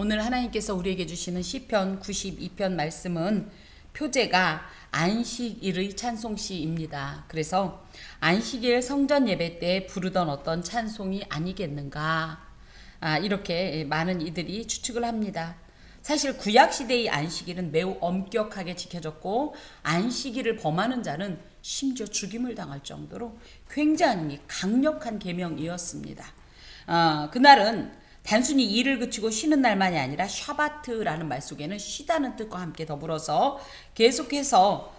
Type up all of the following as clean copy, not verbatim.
오늘 하나님께서 우리에게 주시는 시편 92편 말씀은 표제가 안식일의 찬송시입니다. 그래서 안식일 성전 예배 때 부르던 어떤 찬송이 아니겠는가, 이렇게 많은 이들이 추측을 합니다. 사실 구약시대의 안식일은 매우 엄격하게 지켜졌고, 안식일을 범하는 자는 심지어 죽임을 당할 정도로 굉장히 강력한 계명이었습니다. 그날은 단순히 일을 그치고 쉬는 날만이 아니라 샤바트라는 말 속에는 쉬다는 뜻과 함께 더불어서 계속해서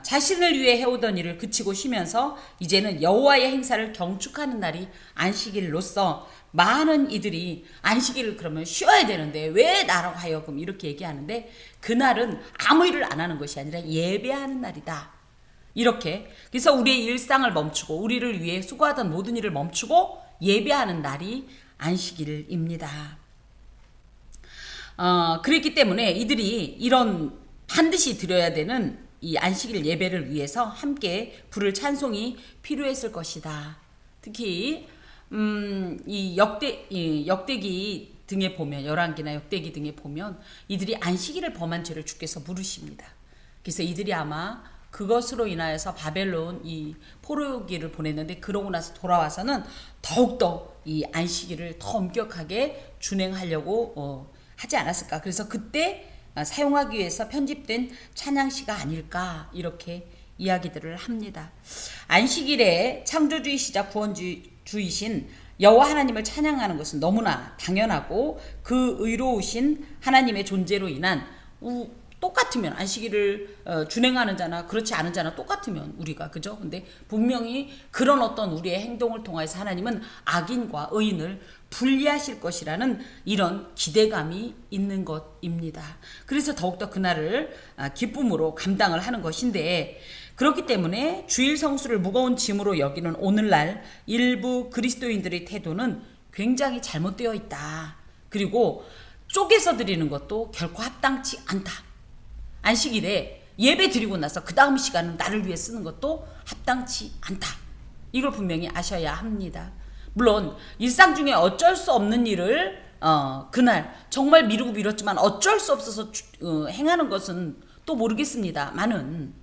자신을 위해 해오던 일을 그치고 쉬면서 이제는 여호와의 행사를 경축하는 날이 안식일로서 많은 이들이 안식일을 그러면 쉬어야 되는데 왜 나라고 하여금 이렇게 얘기하는데, 그날은 아무 일을 안 하는 것이 아니라 예배하는 날이다. 이렇게 그래서 우리의 일상을 멈추고 우리를 위해 수고하던 모든 일을 멈추고 예배하는 날이 안식일입니다. 그렇기 때문에 이들이 이런 반드시 드려야 되는 이 안식일 예배를 위해서 함께 부를 찬송이 필요했을 것이다. 특히 이 역대기 등에 보면, 열왕기나 역대기 등에 보면 이들이 안식일을 범한 죄를 주께서 물으십니다. 그래서 이들이 아마 그것으로 인하여서 바벨론 이 포로기를 보냈는데, 그러고 나서 돌아와서는 더욱더 이 안식일을 더 엄격하게 준행하려고 하지 않았을까. 그래서 그때 사용하기 위해서 편집된 찬양시가 아닐까, 이렇게 이야기들을 합니다. 안식일에 창조주이시자 구원주이신 여호와 하나님을 찬양하는 것은 너무나 당연하고, 그 의로우신 하나님의 존재로 인한 똑같으면 안식일을 준행하는 자나 그렇지 않은 자나 똑같으면 우리가, 그죠? 근데 분명히 그런 어떤 우리의 행동을 통해서 하나님은 악인과 의인을 분리하실 것이라는 이런 기대감이 있는 것입니다. 그래서 더욱더 그날을 기쁨으로 감당을 하는 것인데, 그렇기 때문에 주일 성수를 무거운 짐으로 여기는 오늘날 일부 그리스도인들의 태도는 굉장히 잘못되어 있다. 그리고 쪼개서 드리는 것도 결코 합당치 않다. 안식일에 예배 드리고 나서 그 다음 시간은 나를 위해 쓰는 것도 합당치 않다. 이걸 분명히 아셔야 합니다. 물론 일상 중에 어쩔 수 없는 일을 그날 정말 미루고 미뤘지만 어쩔 수 없어서 행하는 것은 또 모르겠습니다만은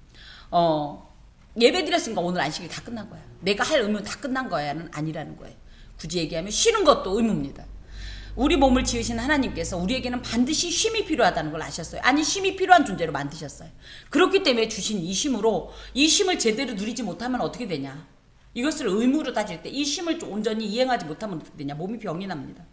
예배 드렸으니까 오늘 안식일 다 끝난 거야. 내가 할 의무는 다 끝난 거야는 아니라는 거예요. 굳이 얘기하면 쉬는 것도 의무입니다. 우리 몸을 지으신 하나님께서 우리에게는 반드시 쉼이 필요하다는 걸 아셨어요. 아니, 쉼이 필요한 존재로 만드셨어요. 그렇기 때문에 주신 이 쉼으로, 이 쉼을 제대로 누리지 못하면 어떻게 되냐, 이것을 의무로 따질 때 이 쉼을 온전히 이행하지 못하면 어떻게 되냐, 몸이 병이 납니다.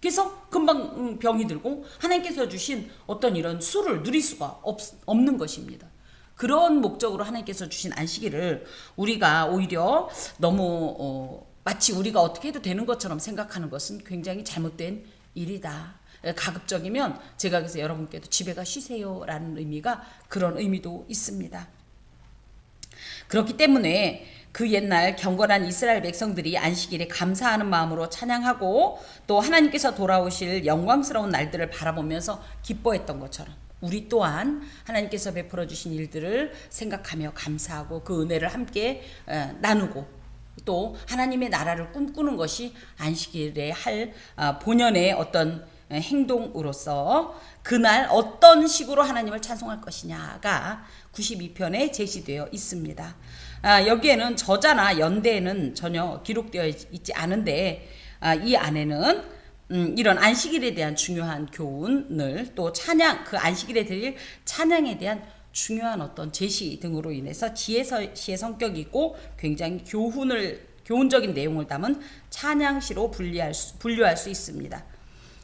그래서 금방 병이 들고 하나님께서 주신 어떤 이런 수를 누릴 수가 없는 것입니다. 그런 목적으로 하나님께서 주신 안식일을 우리가 오히려 너무 마치 우리가 어떻게 해도 되는 것처럼 생각하는 것은 굉장히 잘못된 일이다. 가급적이면 제가 그래서 여러분께도 집에 가 쉬세요 라는 의미가, 그런 의미도 있습니다. 그렇기 때문에 그 옛날 경건한 이스라엘 백성들이 안식일에 감사하는 마음으로 찬양하고 또 하나님께서 돌아오실 영광스러운 날들을 바라보면서 기뻐했던 것처럼, 우리 또한 하나님께서 베풀어 주신 일들을 생각하며 감사하고 그 은혜를 함께 나누고 또 하나님의 나라를 꿈꾸는 것이 안식일에 할 본연의 어떤 행동으로서 그날 어떤 식으로 하나님을 찬송할 것이냐가 92편에 제시되어 있습니다. 여기에는 저자나 연대에는 전혀 기록되어 있지 않은데, 이 안에는 이런 안식일에 대한 중요한 교훈을, 또 찬양, 그 안식일에 드릴 찬양에 대한 중요한 어떤 제시 등으로 인해서 지혜시의 성격이 있고 굉장히 교훈적인 내용을 담은 찬양시로 분류할 수 있습니다.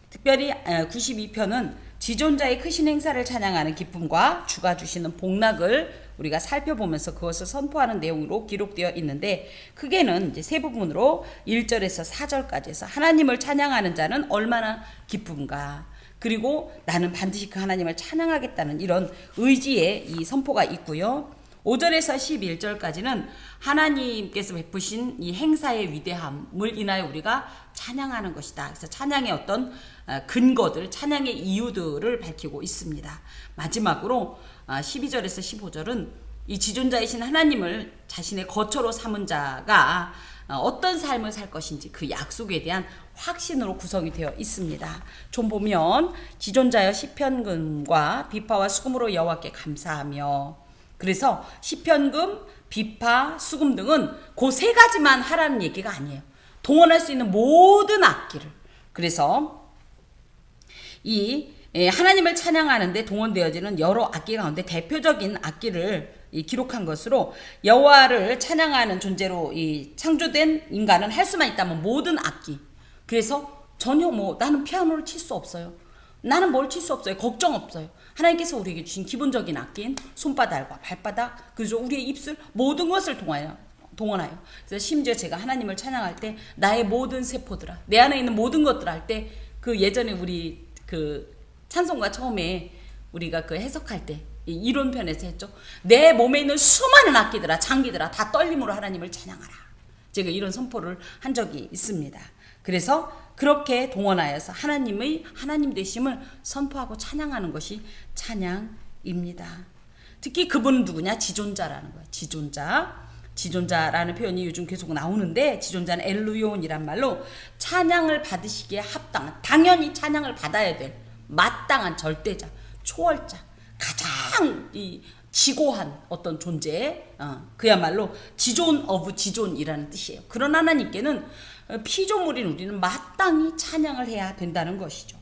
특별히 92편은 지존자의 크신 행사를 찬양하는 기쁨과 주가 주시는 복락을 우리가 살펴보면서 그것을 선포하는 내용으로 기록되어 있는데, 크게는 이제 세 부분으로 1절에서 4절까지 해서 하나님을 찬양하는 자는 얼마나 기쁜가, 그리고 나는 반드시 그 하나님을 찬양하겠다는 이런 의지의 이 선포가 있고요. 5절에서 11절까지는 하나님께서 베푸신 이 행사의 위대함을 인하여 우리가 찬양하는 것이다. 그래서 찬양의 어떤 근거들, 찬양의 이유들을 밝히고 있습니다. 마지막으로 12절에서 15절은 이 지존자이신 하나님을 자신의 거처로 삼은 자가 어떤 삶을 살 것인지 그 약속에 대한 확신으로 구성이 되어 있습니다. 좀 보면 지존자여 시편금과 비파와 수금으로 여호와께 감사하며, 그래서 시편금, 비파, 수금 등은 그 세 가지만 하라는 얘기가 아니에요. 동원할 수 있는 모든 악기를. 그래서 이 하나님을 찬양하는데 동원되어지는 여러 악기 가운데 대표적인 악기를 기록한 것으로, 여호와를 찬양하는 존재로 창조된 인간은 할 수만 있다면 모든 악기. 그래서 전혀 나는 피아노를 칠 수 없어요, 나는 뭘 칠 수 없어요, 걱정 없어요. 하나님께서 우리에게 주신 기본적인 악기인 손바닥과 발바닥, 그죠, 우리의 입술, 모든 것을 동원하여. 그래서 심지어 제가 하나님을 찬양할 때 나의 모든 세포들아, 내 안에 있는 모든 것들 할 때, 그 예전에 우리 그 찬송가 처음에 우리가 그 해석할 때 이론편에서 했죠. 내 몸에 있는 수많은 악기들아, 장기들아, 다 떨림으로 하나님을 찬양하라. 제가 이런 선포를 한 적이 있습니다. 그래서 그렇게 동원하여서 하나님 되심을 선포하고 찬양하는 것이 찬양입니다. 특히 그분은 누구냐? 지존자라는 거예요. 지존자라는 표현이 요즘 계속 나오는데, 지존자는 엘루ион이란 말로 찬양을 받으시기에 합당한, 당연히 찬양을 받아야 될 마땅한 절대자, 초월자, 가장 지고한 어떤 존재, 그야말로 지존 오브 지존이라는 뜻이에요. 그런 하나님께는 피조물인 우리는 마땅히 찬양을 해야 된다는 것이죠.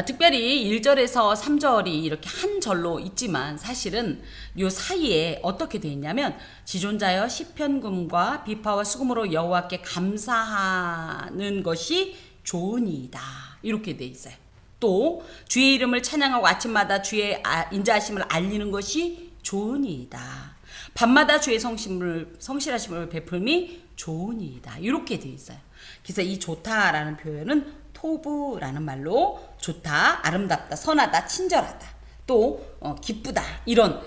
특별히 1절에서 3절이 이렇게 한 절로 있지만, 사실은 요 사이에 어떻게 되어 있냐면, 지존자여 시편금과 비파와 수금으로 여호와께 감사하는 것이 좋으니이다, 이렇게 되어 있어요. 또 주의 이름을 찬양하고 아침마다 주의 인자하심을 알리는 것이 좋으니이다, 밤마다 주의 성실하심을 베풀미 좋으니이다, 이렇게 되어 있어요. 그래서 이 좋다라는 표현은 토브라는 말로 좋다, 아름답다, 선하다, 친절하다, 또 기쁘다, 이런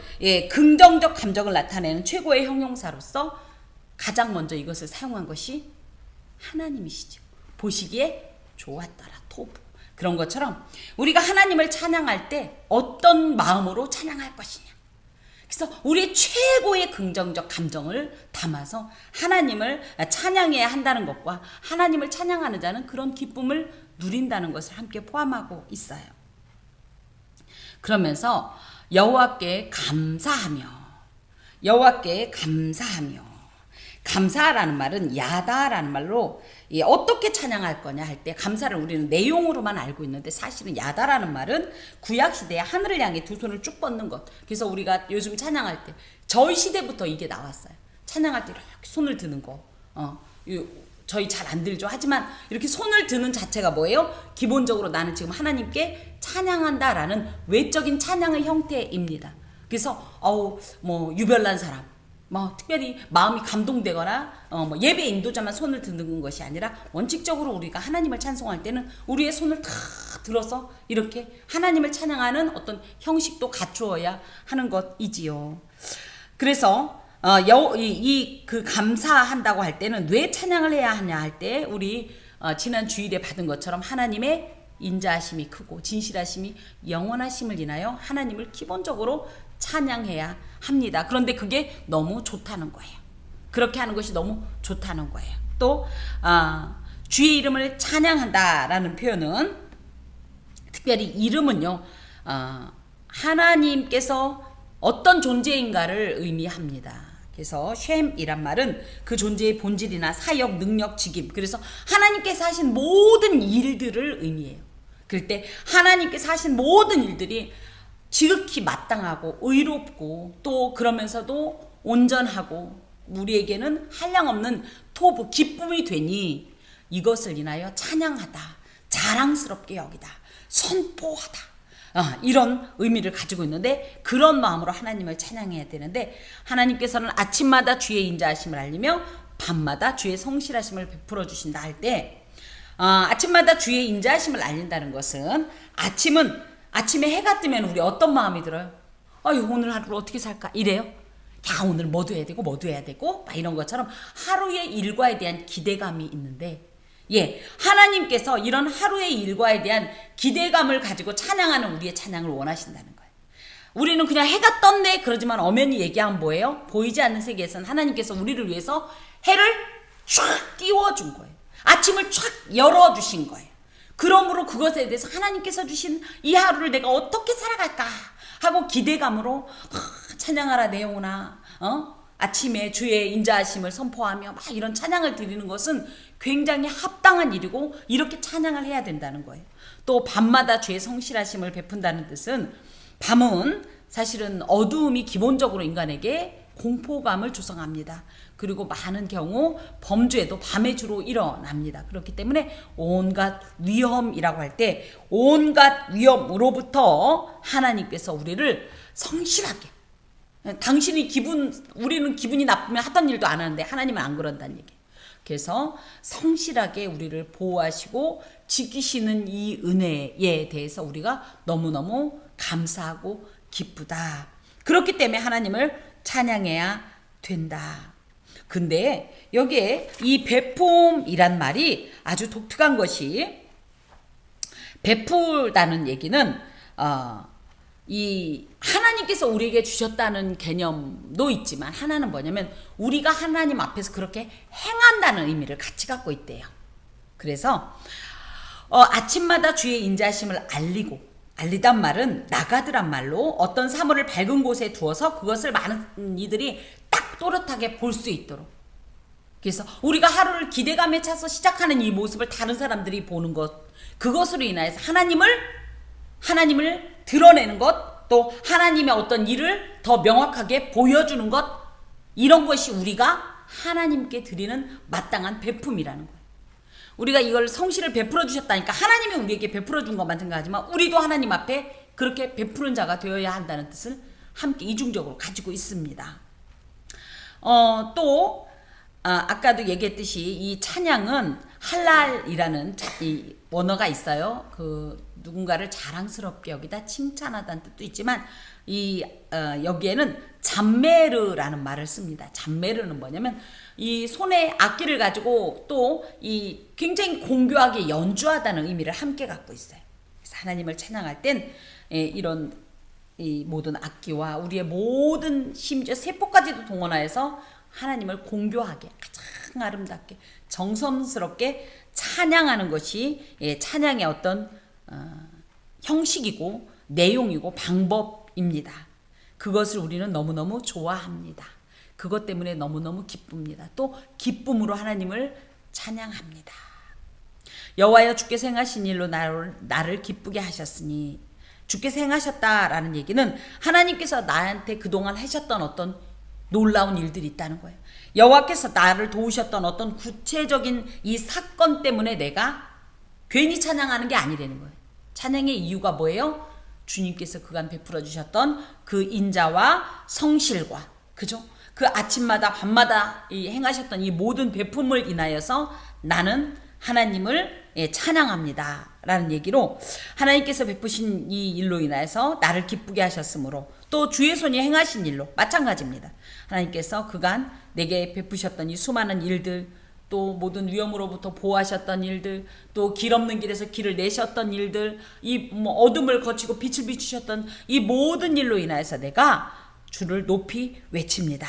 긍정적 감정을 나타내는 최고의 형용사로서 가장 먼저 이것을 사용한 것이 하나님이시죠. 보시기에 좋았더라, 토브. 그런 것처럼 우리가 하나님을 찬양할 때 어떤 마음으로 찬양할 것이냐, 그래서 우리의 최고의 긍정적 감정을 담아서 하나님을 찬양해야 한다는 것과, 하나님을 찬양하는 자는 그런 기쁨을 누린다는 것을 함께 포함하고 있어요. 그러면서 여호와께 감사하며, 감사라는 말은 야다라는 말로, 어떻게 찬양할 거냐 할 때 감사를 우리는 내용으로만 알고 있는데, 사실은 야다라는 말은 구약시대에 하늘을 향해 두 손을 쭉 뻗는 것. 그래서 우리가 요즘 찬양할 때, 저희 시대부터 이게 나왔어요. 찬양할 때 이렇게 손을 드는 거. 저희 잘 안 들죠. 하지만 이렇게 손을 드는 자체가 뭐예요? 기본적으로 나는 지금 하나님께 찬양한다라는 외적인 찬양의 형태입니다. 그래서 유별난 사람, 특별히 마음이 감동되거나 예배 인도자만 손을 드는 것이 아니라, 원칙적으로 우리가 하나님을 찬송할 때는 우리의 손을 다 들어서 이렇게 하나님을 찬양하는 어떤 형식도 갖추어야 하는 것이지요. 그래서 그 감사한다고 할 때는 왜 찬양을 해야 하냐 할 때, 우리 지난 주일에 받은 것처럼 하나님의 인자하심이 크고 진실하심이 영원하심을 인하여 하나님을 기본적으로 찬양해야 합니다. 그런데 그게 너무 좋다는 거예요. 그렇게 하는 것이 너무 좋다는 거예요. 또 주의 이름을 찬양한다라는 표현은, 특별히 이름은요, 하나님께서 어떤 존재인가를 의미합니다. 그래서 쉔이란 말은 그 존재의 본질이나 사역, 능력, 직임, 그래서 하나님께서 하신 모든 일들을 의미해요. 그럴 때 하나님께서 하신 모든 일들이 지극히 마땅하고 의롭고, 또 그러면서도 온전하고 우리에게는 한량없는 토부, 기쁨이 되니 이것을 인하여 찬양하다, 자랑스럽게 여기다, 선포하다, 이런 의미를 가지고 있는데, 그런 마음으로 하나님을 찬양해야 되는데, 하나님께서는 아침마다 주의 인자하심을 알리며 밤마다 주의 성실하심을 베풀어 주신다 할 때, 아침마다 주의 인자하심을 알린다는 것은, 아침에 해가 뜨면 우리 어떤 마음이 들어요? 오늘 하루를 어떻게 살까? 이래요? 오늘 뭐도 해야 되고 막 이런 것처럼 하루의 일과에 대한 기대감이 있는데, 하나님께서 이런 하루의 일과에 대한 기대감을 가지고 찬양하는 우리의 찬양을 원하신다는 거예요. 우리는 그냥 해가 떴네 그러지만 엄연히 얘기하면 뭐예요? 보이지 않는 세계에서는 하나님께서 우리를 위해서 해를 쫙 띄워준 거예요. 아침을 쫙 열어주신 거예요. 그러므로 그것에 대해서 하나님께서 주신 이 하루를 내가 어떻게 살아갈까 하고 기대감으로 찬양하라 내 영혼아, 아침에 주의 인자하심을 선포하며 막 이런 찬양을 드리는 것은 굉장히 합당한 일이고 이렇게 찬양을 해야 된다는 거예요. 또 밤마다 주의 성실하심을 베푼다는 뜻은, 밤은 사실은 어두움이 기본적으로 인간에게 공포감을 조성합니다. 그리고 많은 경우 범죄도 밤에 주로 일어납니다. 그렇기 때문에 온갖 위험이라고 할 때 온갖 위험으로부터 하나님께서 우리를 성실하게, 우리는 기분이 나쁘면 하던 일도 안 하는데 하나님은 안 그런다는 얘기예요. 그래서 성실하게 우리를 보호하시고 지키시는 이 은혜에 대해서 우리가 너무너무 감사하고 기쁘다. 그렇기 때문에 하나님을 찬양해야 된다. 근데 여기에 이 베품이란 말이 아주 독특한 것이, 베풀다는 얘기는 이 하나님께서 우리에게 주셨다는 개념도 있지만, 하나는 뭐냐면 우리가 하나님 앞에서 그렇게 행한다는 의미를 같이 갖고 있대요. 그래서 아침마다 주의 인자하심을 알리단 말은 나가드란 말로 어떤 사물을 밝은 곳에 두어서 그것을 많은 이들이 딱 또렷하게 볼 수 있도록, 그래서 우리가 하루를 기대감에 차서 시작하는 이 모습을 다른 사람들이 보는 것, 그것으로 인하여서 하나님을 드러내는 것, 또 하나님의 어떤 일을 더 명확하게 보여주는 것, 이런 것이 우리가 하나님께 드리는 마땅한 베품이라는 거예요. 우리가 이걸 성실을 베풀어 주셨다니까 하나님이 우리에게 베풀어 준 것만 생각하지만 우리도 하나님 앞에 그렇게 베푸는 자가 되어야 한다는 뜻을 함께 이중적으로 가지고 있습니다. 또 아까도 얘기했듯이 이 찬양은 할랄이라는 이 원어가 있어요. 그 누군가를 자랑스럽게 여기다 칭찬하다는 뜻도 있지만 여기에는 잠메르라는 말을 씁니다. 잠메르는 뭐냐면 이 손에 악기를 가지고 또 이 굉장히 공교하게 연주하다는 의미를 함께 갖고 있어요. 그래서 하나님을 찬양할 땐 이런 이 모든 악기와 우리의 모든 심지어 세포까지도 동원하여서 하나님을 공교하게 가장 아름답게 정성스럽게 찬양하는 것이 찬양의 어떤 형식이고 내용이고 방법입니다. 그것을 우리는 너무너무 좋아합니다. 그것 때문에 너무너무 기쁩니다. 또 기쁨으로 하나님을 찬양합니다. 여호와여 주께서 행하신 일로 나를 기쁘게 하셨으니, 주께서 행하셨다라는 얘기는 하나님께서 나한테 그동안 하셨던 어떤 놀라운 일들이 있다는 거예요. 여호와께서 나를 도우셨던 어떤 구체적인 이 사건 때문에 내가 괜히 찬양하는 게 아니라는 거예요. 찬양의 이유가 뭐예요? 주님께서 그간 베풀어 주셨던 그 인자와 성실과, 그죠? 그 아침마다 밤마다 행하셨던 이 모든 베품을 인하여서 나는 하나님을 찬양합니다 라는 얘기로, 하나님께서 베푸신 이 일로 인하여서 나를 기쁘게 하셨으므로, 또 주의 손이 행하신 일로 마찬가지입니다. 하나님께서 그간 내게 베푸셨던 이 수많은 일들, 또 모든 위험으로부터 보호하셨던 일들, 또 길 없는 길에서 길을 내셨던 일들, 이 어둠을 거치고 빛을 비추셨던 이 모든 일로 인하여서 내가 주를 높이 외칩니다.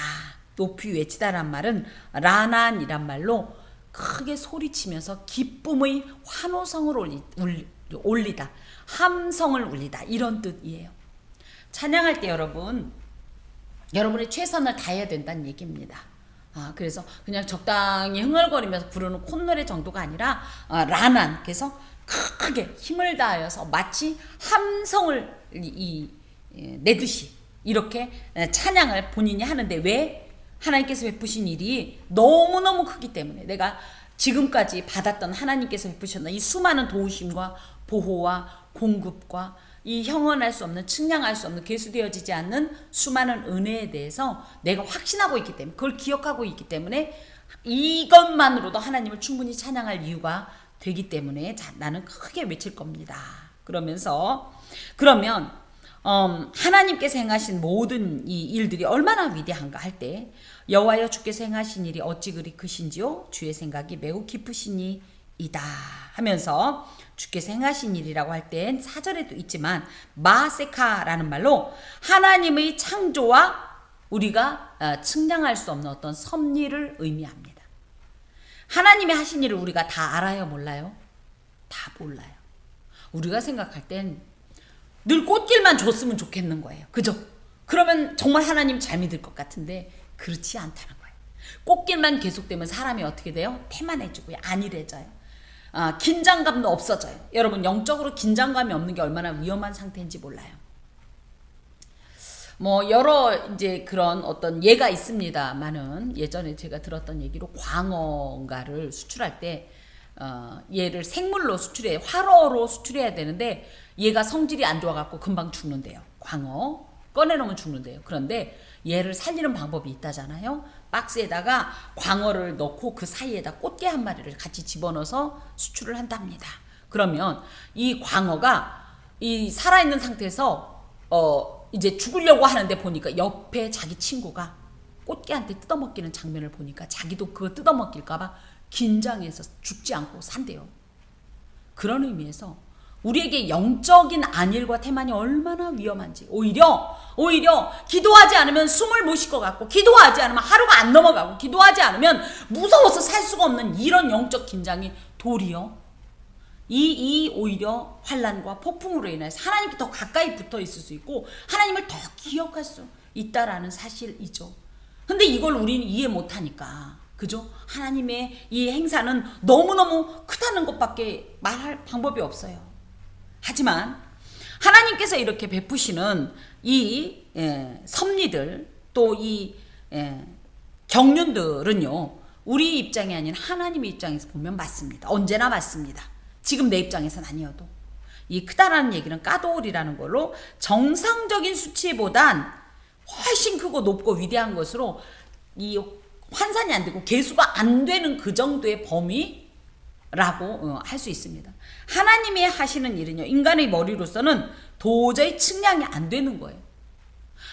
높이 외치다란 말은 라난이란 말로 크게 소리치면서 기쁨의 환호성을 올리다, 함성을 울리다, 이런 뜻이에요. 찬양할 때 여러분의 최선을 다해야 된다는 얘기입니다. 그래서 그냥 적당히 흥얼거리면서 부르는 콧노래 정도가 아니라 라난, 그래서 크게 힘을 다하여서 마치 함성을 내듯이 이렇게 찬양을 본인이 하는데, 왜? 하나님께서 베푸신 일이 너무너무 크기 때문에, 내가 지금까지 받았던 하나님께서 베푸셨던 이 수많은 도우심과 보호와 공급과 이 형언할 수 없는, 측량할 수 없는, 계수되어지지 않는 수많은 은혜에 대해서 내가 확신하고 있기 때문에, 그걸 기억하고 있기 때문에 이것만으로도 하나님을 충분히 찬양할 이유가 되기 때문에 나는 크게 외칠 겁니다. 그러면 하나님께서 행하신 모든 이 일들이 얼마나 위대한가 할 때, 여호와여 주께서 행하신 일이 어찌 그리 크신지요? 주의 생각이 매우 깊으시니이다 하면서 주께서 행하신 일이라고 할 땐 4절에도 있지만 마세카라는 말로 하나님의 창조와 우리가 측량할 수 없는 어떤 섭리를 의미합니다. 하나님이 하신 일을 우리가 다 알아요, 몰라요? 다 몰라요. 우리가 생각할 땐 늘 꽃길만 줬으면 좋겠는 거예요. 그죠? 그러면 정말 하나님 잘 믿을 것 같은데 그렇지 않다는 거예요. 꽃길만 계속되면 사람이 어떻게 돼요? 태만해지고요. 안일해져요. 긴장감도 없어져요. 여러분, 영적으로 긴장감이 없는 게 얼마나 위험한 상태인지 몰라요. 뭐 여러 이제 그런 어떤 예가 있습니다만은, 예전에 제가 들었던 얘기로 광어가를 수출할 때 얘를 생물로 수출해, 활어로 수출해야 되는데 얘가 성질이 안 좋아갖고 금방 죽는데요. 광어 꺼내놓으면 죽는데요. 그런데 얘를 살리는 방법이 있다잖아요. 박스에다가 광어를 넣고 그 사이에다 꽃게 한 마리를 같이 집어넣어서 수출을 한답니다. 그러면 이 광어가 이 살아있는 상태에서 이제 죽으려고 하는데 보니까 옆에 자기 친구가 꽃게한테 뜯어먹기는 장면을 보니까 자기도 그거 뜯어먹길까봐 긴장해서 죽지 않고 산대요. 그런 의미에서 우리에게 영적인 안일과 태만이 얼마나 위험한지, 오히려 기도하지 않으면 숨을 못 쉴 것 같고, 기도하지 않으면 하루가 안 넘어가고, 기도하지 않으면 무서워서 살 수가 없는 이런 영적 긴장이 도리어 이 오히려 환난과 폭풍으로 인해서 하나님께 더 가까이 붙어 있을 수 있고 하나님을 더 기억할 수 있다라는 사실이죠. 근데 이걸 우리는 이해 못하니까, 그죠? 하나님의 이 행사는 너무너무 크다는 것밖에 말할 방법이 없어요. 하지만 하나님께서 이렇게 베푸시는 이 섭리들, 또 이 경륜들은요, 우리 입장이 아닌 하나님의 입장에서 보면 맞습니다. 언제나 맞습니다. 지금 내 입장에서는 아니어도. 이 크다라는 얘기는 까도올이라는 걸로 정상적인 수치보단 훨씬 크고 높고 위대한 것으로 이 환산이 안 되고 계수가 안 되는 그 정도의 범위라고 할 수 있습니다. 하나님이 하시는 일은요, 인간의 머리로서는 도저히 측량이 안 되는 거예요.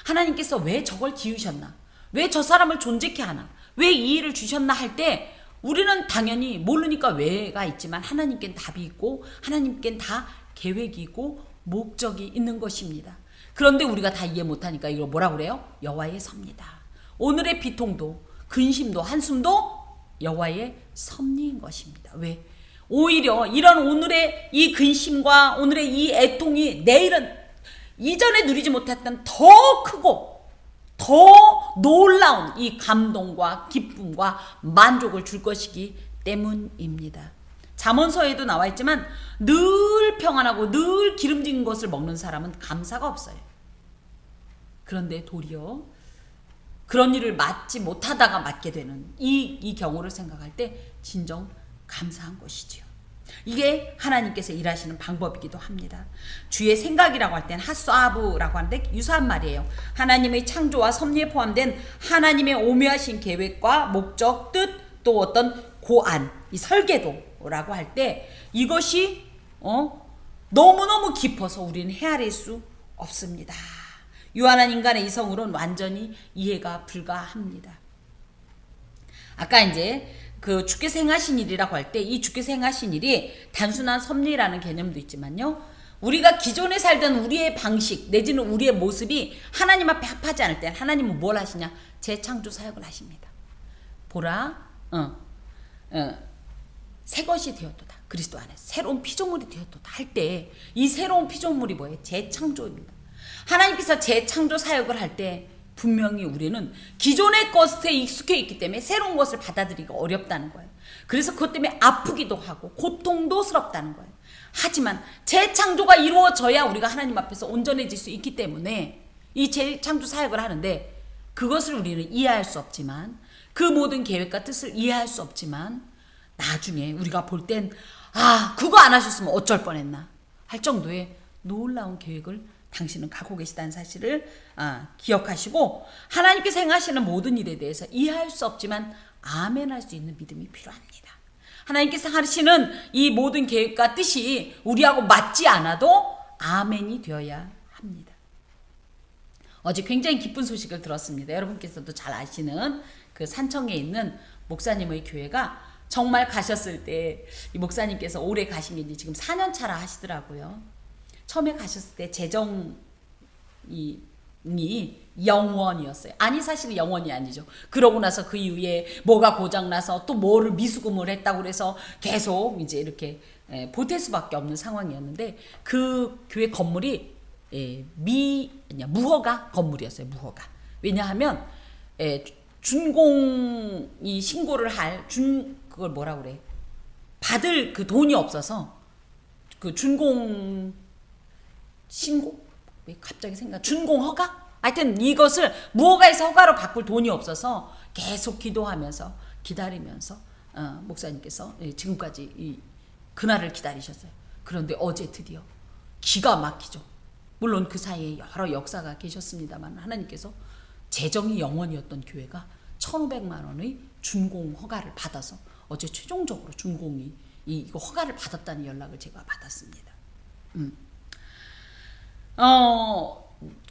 하나님께서 왜 저걸 지으셨나? 왜 저 사람을 존재케 하나? 왜 이 일을 주셨나 할 때 우리는 당연히 모르니까 왜가 있지만 하나님께는 답이 있고 하나님께는 다 계획이 있고 목적이 있는 것입니다. 그런데 우리가 다 이해 못하니까 이걸 뭐라 그래요? 여호와의 섭니다. 오늘의 비통도 근심도 한숨도 여호와의 섭리인 것입니다. 왜? 오히려 이런 오늘의 이 근심과 오늘의 이 애통이 내일은 이전에 누리지 못했던 더 크고 더 놀라운 이 감동과 기쁨과 만족을 줄 것이기 때문입니다. 잠언서에도 나와 있지만 늘 평안하고 늘 기름진 것을 먹는 사람은 감사가 없어요. 그런데 도리어 그런 일을 맞지 못하다가 맞게 되는 이 경우를 생각할 때 진정 감사한 것이지요. 이게 하나님께서 일하시는 방법이기도 합니다. 주의 생각이라고 할 땐 하수아부라고 하는데 유사한 말이에요. 하나님의 창조와 섭리에 포함된 하나님의 오묘하신 계획과 목적, 뜻, 또 어떤 고안, 이 설계도라고 할 때 이것이 너무너무 깊어서 우리는 헤아릴 수 없습니다. 유한한 인간의 이성으로는 완전히 이해가 불가합니다. 아까 이제 그 주께서 행하신 일이라고 할 때 이 주께서 행하신 일이 단순한 섭리라는 개념도 있지만요, 우리가 기존에 살던 우리의 방식 내지는 우리의 모습이 하나님 앞에 합하지 않을 때 하나님은 뭘 하시냐? 재창조 사역을 하십니다. 보라, 새 것이 되었도다. 그리스도 안에 새로운 피조물이 되었도다 할 때 이 새로운 피조물이 뭐예요? 재창조입니다. 하나님께서 재창조 사역을 할 때 분명히 우리는 기존의 것에 익숙해 있기 때문에 새로운 것을 받아들이기가 어렵다는 거예요. 그래서 그것 때문에 아프기도 하고 고통도 스럽다는 거예요. 하지만 재창조가 이루어져야 우리가 하나님 앞에서 온전해질 수 있기 때문에 이 재창조 사역을 하는데, 그것을 우리는 이해할 수 없지만, 그 모든 계획과 뜻을 이해할 수 없지만 나중에 우리가 볼 땐 그거 안 하셨으면 어쩔 뻔했나 할 정도의 놀라운 계획을 당신은 갖고 계시다는 사실을 기억하시고, 하나님께서 행하시는 모든 일에 대해서 이해할 수 없지만 아멘할 수 있는 믿음이 필요합니다. 하나님께서 하시는 이 모든 계획과 뜻이 우리하고 맞지 않아도 아멘이 되어야 합니다. 어제 굉장히 기쁜 소식을 들었습니다. 여러분께서도 잘 아시는 그 산청에 있는 목사님의 교회가 정말 가셨을 때, 이 목사님께서 올해 가신 게 이제 지금 4년 차라 하시더라고요. 처음에 가셨을 때 재정이 영원이었어요. 아니 사실은 영원이 아니죠. 그러고 나서 그 이후에 뭐가 고장나서 또 뭐를 미수금을 했다고 그래서 계속 이제 이렇게 보탤 수밖에 없는 상황이었는데 그 교회 건물이 무허가 건물이었어요. 무허가. 왜냐하면 준공이 신고를 그걸 뭐라 그래? 받을 그 돈이 없어서 그 준공 신고? 왜 갑자기 준공 허가? 하여튼 이것을 무허가에서 허가로 바꿀 돈이 없어서 계속 기도하면서 기다리면서 목사님께서 지금까지 그날을 기다리셨어요. 그런데 어제 드디어 기가 막히죠. 물론 그 사이에 여러 역사가 계셨습니다만 하나님께서 재정이 영원이었던 교회가 1,500만 원의 준공 허가를 받아서 어제 최종적으로 준공이 이거 허가를 받았다는 연락을 제가 받았습니다.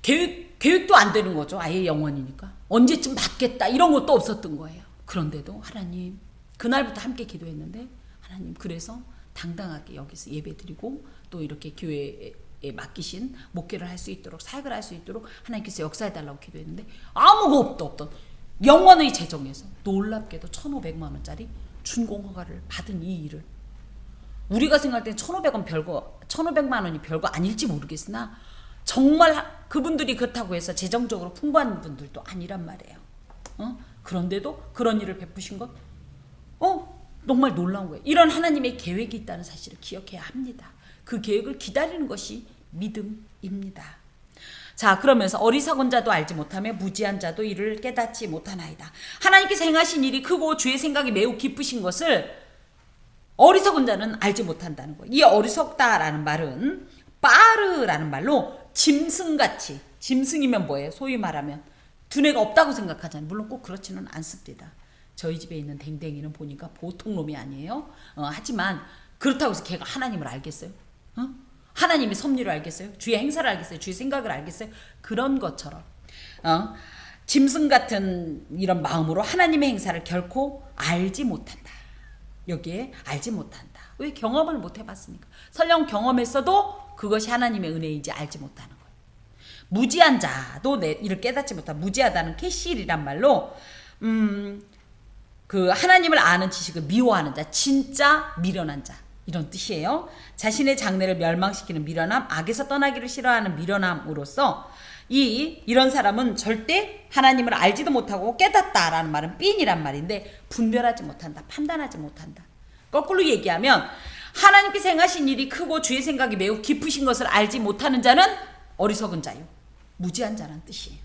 계획도 안 되는 거죠. 아예 영원이니까. 언제쯤 받겠다 이런 것도 없었던 거예요. 그런데도 하나님, 그날부터 함께 기도했는데 하나님 그래서 당당하게 여기서 예배드리고 또 이렇게 교회에 맡기신 목회를 할 수 있도록 사역을 할 수 있도록 하나님께서 역사해달라고 기도했는데 아무것도 없던 영원의 재정에서 놀랍게도 1,500만 원짜리 준공 허가를 받은 이 일을 우리가 생각할 땐 1,500만 원이 별거 아닐지 모르겠으나 정말 그분들이 그렇다고 해서 재정적으로 풍부한 분들도 아니란 말이에요. 그런데도 그런 일을 베푸신 것, 정말 놀라운 거예요. 이런 하나님의 계획이 있다는 사실을 기억해야 합니다. 그 계획을 기다리는 것이 믿음입니다. 자, 그러면서 어리석은 자도 알지 못하며 무지한 자도 이를 깨닫지 못하나이다. 하나님께서 행하신 일이 크고 주의 생각이 매우 깊으신 것을 어리석은 자는 알지 못한다는 거예요. 이 어리석다라는 말은 빠르라는 말로 짐승같이, 짐승이면 뭐예요? 소위 말하면 두뇌가 없다고 생각하잖아요. 물론 꼭 그렇지는 않습니다. 저희 집에 있는 댕댕이는 보니까 보통 놈이 아니에요. 하지만 그렇다고 해서 걔가 하나님을 알겠어요? 하나님의 섭리를 알겠어요? 주의 행사를 알겠어요? 주의 생각을 알겠어요? 그런 것처럼 짐승 같은 이런 마음으로 하나님의 행사를 결코 알지 못한다. 여기에 알지 못한다. 왜? 경험을 못 해봤으니까. 설령 경험했어도 그것이 하나님의 은혜인지 알지 못하는 거예요. 무지한 자도 이를 깨닫지 못한, 무지하다는 캐실이란 말로 그 하나님을 아는 지식을 미워하는 자, 진짜 미련한 자 이런 뜻이에요. 자신의 장래를 멸망시키는 미련함, 악에서 떠나기를 싫어하는 미련함으로써 이런 사람은 절대 하나님을 알지도 못하고 깨닫다라는 말은 삔이란 말인데 분별하지 못한다, 판단하지 못한다. 거꾸로 얘기하면 하나님께서 행하신 일이 크고 주의 생각이 매우 깊으신 것을 알지 못하는 자는 어리석은 자요, 무지한 자란 뜻이에요.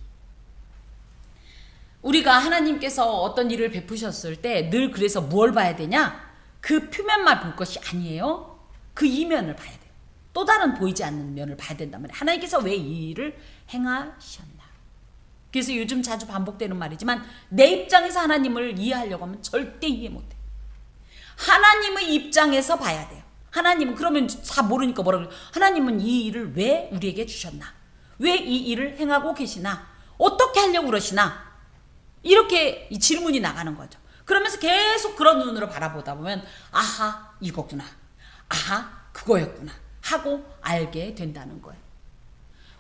우리가 하나님께서 어떤 일을 베푸셨을 때 늘 그래서 무엇을 봐야 되냐? 그 표면만 볼 것이 아니에요. 그 이면을 봐야 돼요. 또 다른 보이지 않는 면을 봐야 된단 말이에요. 하나님께서 왜 이 일을 행하셨나? 그래서 요즘 자주 반복되는 말이지만 내 입장에서 하나님을 이해하려고 하면 절대 이해 못해. 하나님의 입장에서 봐야 돼요. 하나님은 그러면 다 모르니까 뭐라 그래요? 하나님은 이 일을 왜 우리에게 주셨나? 왜 이 일을 행하고 계시나? 어떻게 하려고 그러시나? 이렇게 이 질문이 나가는 거죠. 그러면서 계속 그런 눈으로 바라보다 보면 아하 이거구나, 아하 그거였구나 하고 알게 된다는 거예요.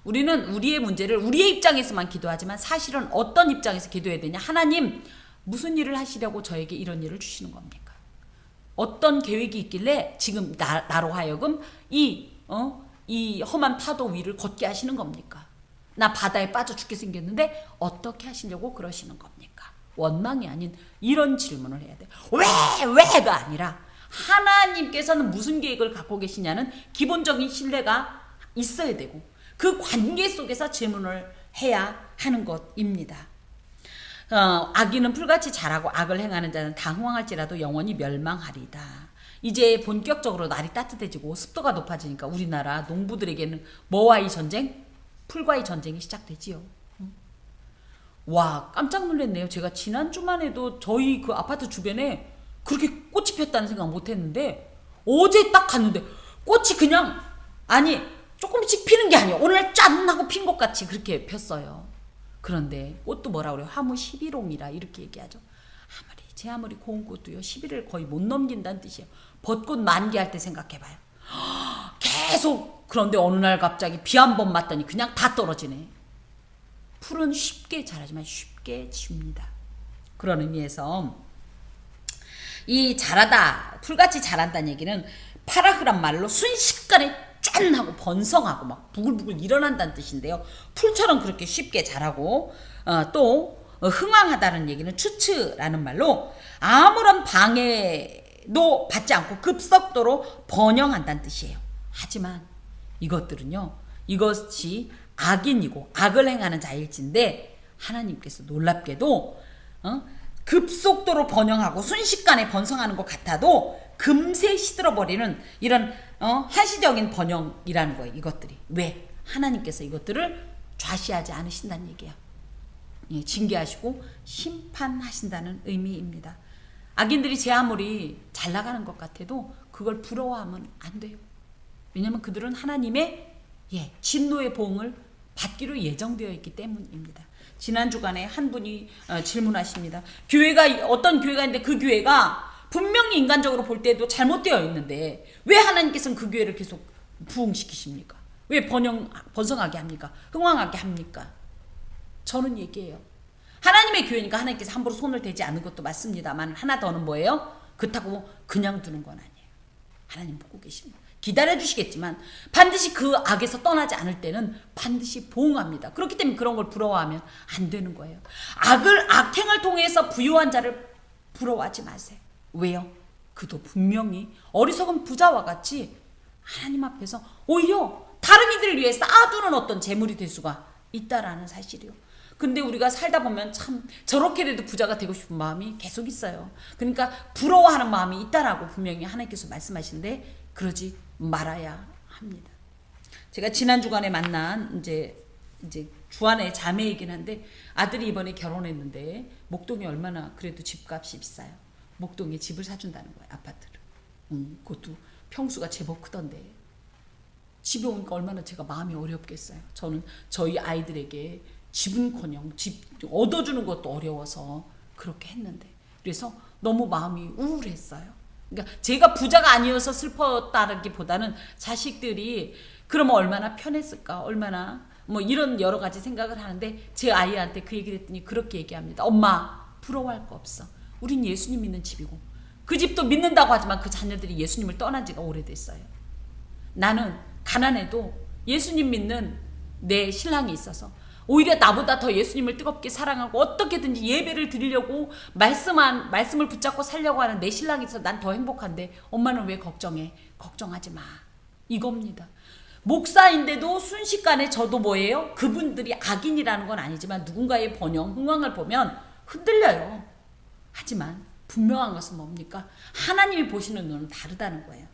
우리는 우리의 문제를 우리의 입장에서만 기도하지만 사실은 어떤 입장에서 기도해야 되냐? 하나님 무슨 일을 하시려고 저에게 이런 일을 주시는 겁니까? 어떤 계획이 있길래 지금 나로 하여금 이 험한 파도 위를 걷게 하시는 겁니까? 나 바다에 빠져 죽게 생겼는데 어떻게 하시려고 그러시는 겁니까? 원망이 아닌 이런 질문을 해야 돼요. 왜가 아니라 하나님께서는 무슨 계획을 갖고 계시냐는 기본적인 신뢰가 있어야 되고 그 관계 속에서 질문을 해야 하는 것입니다. 악인은 풀같이 자라고 악을 행하는 자는 당황할지라도 영원히 멸망하리다. 이제 본격적으로 날이 따뜻해지고 습도가 높아지니까 우리나라 농부들에게는 뭐와의 전쟁? 풀과의 전쟁이 시작되지요. 와, 깜짝 놀랐네요. 제가 지난주만 해도 저희 그 아파트 주변에 그렇게 꽃이 폈다는 생각 못 했는데 어제 딱 갔는데 꽃이 그냥 조금씩 피는 게 아니에요. 오늘 짠 하고 핀 것 같이 그렇게 폈어요. 그런데 꽃도 뭐라 그래요? 화무 11홍이라 이렇게 얘기하죠. 아무리 고운 꽃도요 11을 거의 못 넘긴다는 뜻이에요. 벚꽃 만개할 때 생각해봐요. 계속. 그런데 어느 날 갑자기 비 한 번 맞더니 그냥 다 떨어지네. 풀은 쉽게 자라지만 쉽게 지웁니다. 그런 의미에서 이 자라다, 풀같이 자란다는 얘기는 파라흐란 말로 순식간에 쫀 하고 번성하고 막 부글부글 일어난다는 뜻인데요. 풀처럼 그렇게 쉽게 자라고 또 흥왕하다는 얘기는 추츠라는 말로 아무런 방해도 받지 않고 급속도로 번영한다는 뜻이에요. 하지만 이것들은요, 이것이 악인이고 악을 행하는 자일진데 하나님께서 놀랍게도 급속도로 번영하고 순식간에 번성하는 것 같아도 금세 시들어버리는 이런 한시적인 번영이라는 거예요. 이것들이. 왜? 하나님께서 이것들을 좌시하지 않으신다는 얘기예요. 예, 징계하시고 심판하신다는 의미입니다. 악인들이 제 아무리 잘 나가는 것 같아도 그걸 부러워하면 안 돼요. 왜냐하면 그들은 하나님의 진노의 보응을 받기로 예정되어 있기 때문입니다. 지난 주간에 한 분이 질문하십니다. 교회가 어떤 교회가 있는데 그 교회가 분명히 인간적으로 볼 때도 잘못되어 있는데 왜 하나님께서는 그 교회를 계속 부흥시키십니까? 왜 번성하게 합니까? 흥왕하게 합니까? 저는 얘기해요. 하나님의 교회니까 하나님께서 함부로 손을 대지 않은 것도 맞습니다만 하나 더는 뭐예요? 그렇다고 그냥 두는 건 아니에요. 하나님 보고 계십니다. 기다려주시겠지만 반드시 그 악에서 떠나지 않을 때는 반드시 보응합니다. 그렇기 때문에 그런 걸 부러워하면 안 되는 거예요. 악행을 통해서 부유한 자를 부러워하지 마세요. 왜요? 그도 분명히 어리석은 부자와 같이 하나님 앞에서 오히려 다른 이들을 위해 쌓아두는 어떤 재물이 될 수가 있다라는 사실이요. 근데 우리가 살다 보면 참 저렇게라도 부자가 되고 싶은 마음이 계속 있어요. 그러니까 부러워하는 마음이 있다라고 분명히 하나님께서 말씀하시는데 그러지 말아야 합니다. 제가 지난 주간에 만난 이제 주안의 자매이긴 한데 아들이 이번에 결혼했는데 목동이 얼마나 그래도 집값이 비싸요. 목동에 집을 사준다는 거예요. 아파트를. 그것도 평수가 제법 크던데 집에 오니까 얼마나 제가 마음이 어렵겠어요. 저는 저희 아이들에게 집은커녕 집 얻어주는 것도 어려워서 그렇게 했는데 그래서 너무 마음이 우울했어요. 그러니까 제가 부자가 아니어서 슬펐다기보다는 자식들이 그러면 얼마나 편했을까, 얼마나 뭐 이런 여러 가지 생각을 하는데 제 아이한테 그 얘기를 했더니 그렇게 얘기합니다. 엄마, 부러워할 거 없어. 우린 예수님 믿는 집이고 그 집도 믿는다고 하지만 그 자녀들이 예수님을 떠난 지가 오래됐어요. 나는 가난해도 예수님 믿는 내 신랑이 있어서 오히려 나보다 더 예수님을 뜨겁게 사랑하고 어떻게든지 예배를 드리려고 말씀을 붙잡고 살려고 하는 내 신랑이 있어서 난 더 행복한데 엄마는 왜 걱정해? 걱정하지 마. 이겁니다. 목사인데도 순식간에 저도 뭐예요? 그분들이 악인이라는 건 아니지만 누군가의 번영, 흥왕을 보면 흔들려요. 하지만 분명한 것은 뭡니까? 하나님이 보시는 눈은 다르다는 거예요.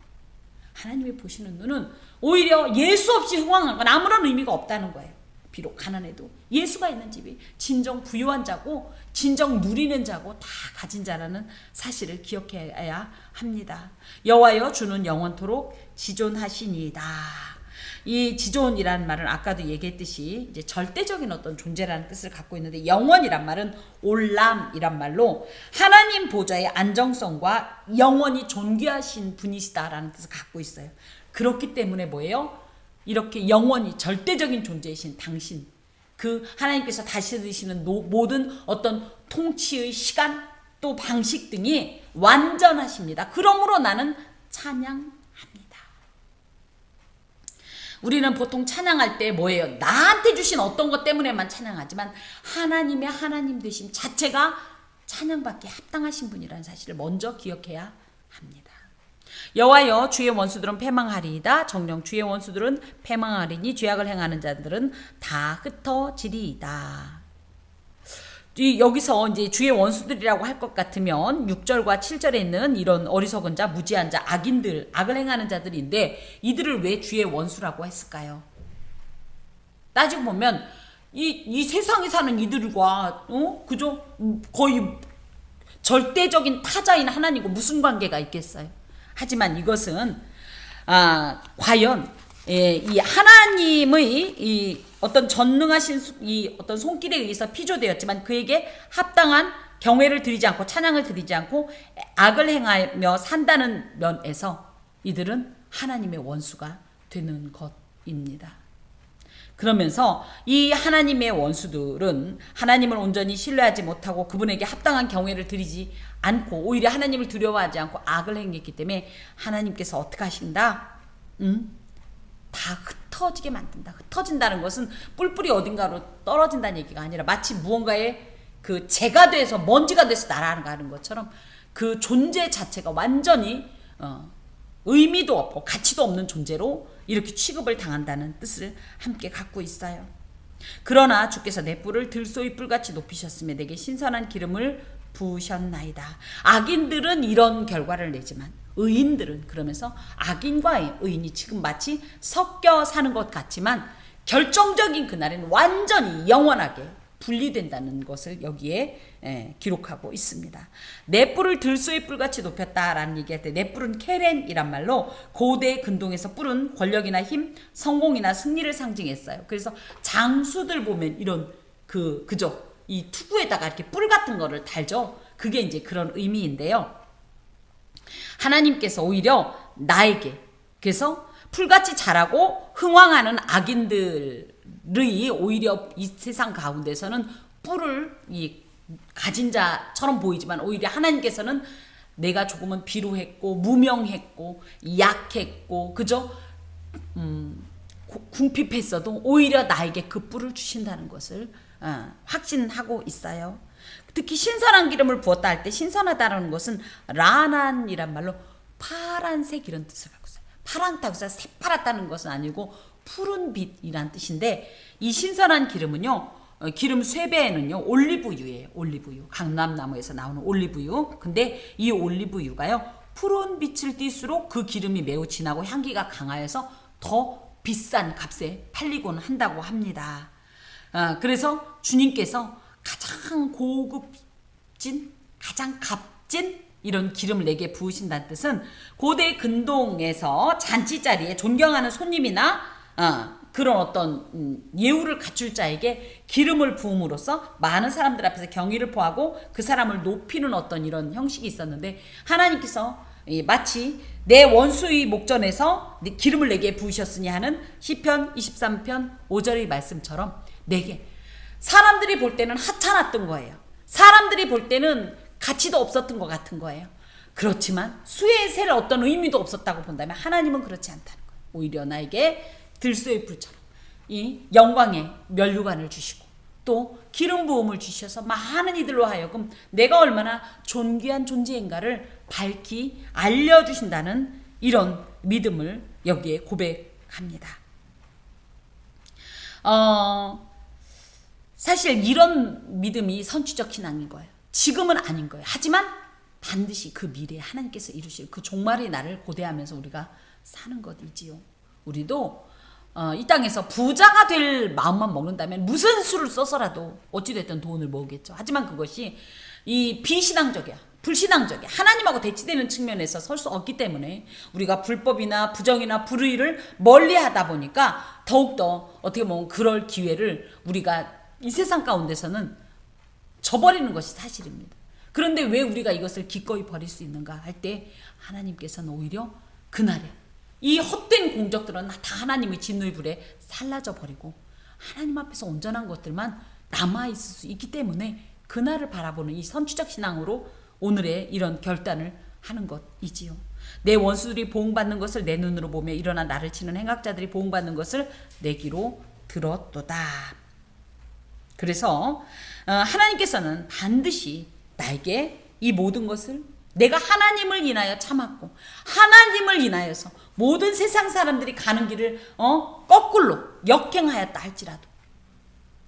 하나님이 보시는 눈은 오히려 예수 없이 흥왕한 건 아무런 의미가 없다는 거예요. 비록 가난해도 예수가 있는 집이 진정 부유한 자고 진정 누리는 자고 다 가진 자라는 사실을 기억해야 합니다. 여호와여 주는 영원토록 지존하시니이다. 이 지존이라는 말은 아까도 얘기했듯이 이제 절대적인 어떤 존재라는 뜻을 갖고 있는데 영원이란 말은 올람이란 말로 하나님 보좌의 안정성과 영원히 존귀하신 분이시다라는 뜻을 갖고 있어요. 그렇기 때문에 뭐예요? 이렇게 영원히 절대적인 존재이신 당신, 그 하나님께서 다스리시는 모든 어떤 통치의 시간 또 방식 등이 완전하십니다. 그러므로 나는 찬양합니다. 우리는 보통 찬양할 때 뭐예요? 나한테 주신 어떤 것 때문에만 찬양하지만 하나님의 하나님 되심 자체가 찬양받기에 합당하신 분이라는 사실을 먼저 기억해야 합니다. 여호와여 주의 원수들은 패망하리이다. 정녕 주의 원수들은 패망하리니 죄악을 행하는 자들은 다 흩어지리이다. 여기서 이제 주의 원수들이라고 할 것 같으면 6절과 7절에 있는 이런 어리석은 자, 무지한 자, 악인들, 악을 행하는 자들인데 이들을 왜 주의 원수라고 했을까요? 따지고 보면 이 세상에 사는 이들과 그죠? 거의 절대적인 타자인 하나님과 무슨 관계가 있겠어요? 하지만 이것은 과연 이 하나님의 이 어떤 전능하신 이 어떤 손길에 의해서 피조되었지만 그에게 합당한 경외를 드리지 않고 찬양을 드리지 않고 악을 행하며 산다는 면에서 이들은 하나님의 원수가 되는 것입니다. 그러면서 이 하나님의 원수들은 하나님을 온전히 신뢰하지 못하고 그분에게 합당한 경외를 드리지 않고 오히려 하나님을 두려워하지 않고 악을 행했기 때문에 하나님께서 어떻게 하신다? 다 흩어지게 만든다. 흩어진다는 것은 뿔뿔이 어딘가로 떨어진다는 얘기가 아니라 마치 무언가의 그 재가 돼서 먼지가 돼서 날아가는 것처럼 그 존재 자체가 완전히 의미도 없고 가치도 없는 존재로 이렇게 취급을 당한다는 뜻을 함께 갖고 있어요. 그러나 주께서 내 뿔을 들소의 뿔같이 높이셨으며 내게 신선한 기름을 부으셨나이다. 악인들은 이런 결과를 내지만 의인들은, 그러면서 악인과 의인이 지금 마치 섞여 사는 것 같지만 결정적인 그날에는 완전히 영원하게 분리된다는 것을 여기에 기록하고 있습니다. 내 뿔을 들소의 뿔같이 높였다라는 얘기할 때 내 뿔은 케렌이란 말로 고대 근동에서 뿔은 권력이나 힘, 성공이나 승리를 상징했어요. 그래서 장수들 보면 이런 그죠? 이 투구에다가 이렇게 뿔 같은 거를 달죠. 그게 이제 그런 의미인데요. 하나님께서 오히려 나에게, 그래서 풀같이 자라고 흥왕하는 악인들의 오히려 이 세상 가운데서는 뿔을 가진 자처럼 보이지만 오히려 하나님께서는 내가 조금은 비루했고 무명했고 약했고 그죠? 궁핍했어도 오히려 나에게 그 뿔을 주신다는 것을 확신하고 있어요. 특히 신선한 기름을 부었다 할 때 신선하다라는 것은 라난이란 말로 파란색 이런 뜻을 갖고 있어요. 파랗다고 해서 새파랗다는 것은 아니고 푸른 빛이란 뜻인데 이 신선한 기름은요, 기름 쇠배에는요 올리브유예요. 올리브유, 강남나무에서 나오는 올리브유. 근데 이 올리브유가요 푸른 빛을 띠수록 그 기름이 매우 진하고 향기가 강하여서 더 비싼 값에 팔리곤 한다고 합니다. 그래서 주님께서 가장 고급진, 가장 값진 이런 기름을 내게 부으신다는 뜻은 고대 근동에서 잔치 자리에 존경하는 손님이나 그런 어떤 예우를 갖출 자에게 기름을 부음으로써 많은 사람들 앞에서 경의를 표하고 그 사람을 높이는 어떤 이런 형식이 있었는데 하나님께서 마치 내 원수의 목전에서 기름을 내게 부으셨으니 하는 시편 23편 5절의 말씀처럼 내게 사람들이 볼 때는 하찮았던 거예요. 사람들이 볼 때는 가치도 없었던 것 같은 거예요. 그렇지만 수의 셀 어떤 의미도 없었다고 본다면 하나님은 그렇지 않다는 거예요. 오히려 나에게 들소의 불처럼 이 영광의 면류관을 주시고 또 기름 부음을 주셔서 많은 이들로 하여금 내가 얼마나 존귀한 존재인가를 밝히 알려주신다는 이런 믿음을 여기에 고백합니다. 사실 이런 믿음이 선취적 신앙인 거예요. 지금은 아닌 거예요. 하지만 반드시 그 미래에 하나님께서 이루실 그 종말의 날을 고대하면서 우리가 사는 것이지요. 우리도 이 땅에서 부자가 될 마음만 먹는다면 무슨 수를 써서라도 어찌됐든 돈을 모으겠죠. 하지만 그것이 이 비신앙적이야. 불신앙적이야. 하나님하고 대치되는 측면에서 설 수 없기 때문에 우리가 불법이나 부정이나 불의를 멀리하다 보니까 더욱더 어떻게 보면 그럴 기회를 우리가 이 세상 가운데서는 저버리는 것이 사실입니다. 그런데 왜 우리가 이것을 기꺼이 버릴 수 있는가 할 때 하나님께서는 오히려 그날에 이 헛된 공적들은 다 하나님의 진노의 불에 살라져 버리고 하나님 앞에서 온전한 것들만 남아있을 수 있기 때문에 그날을 바라보는 이 선취적 신앙으로 오늘의 이런 결단을 하는 것이지요. 내 원수들이 보응받는 것을 내 눈으로 보며 일어나 나를 치는 행악자들이 보응받는 것을 내 귀로 들었도다. 그래서 하나님께서는 반드시 나에게 이 모든 것을 내가 하나님을 인하여 참았고 하나님을 인하여서 모든 세상 사람들이 가는 길을 거꾸로 역행하였다 할지라도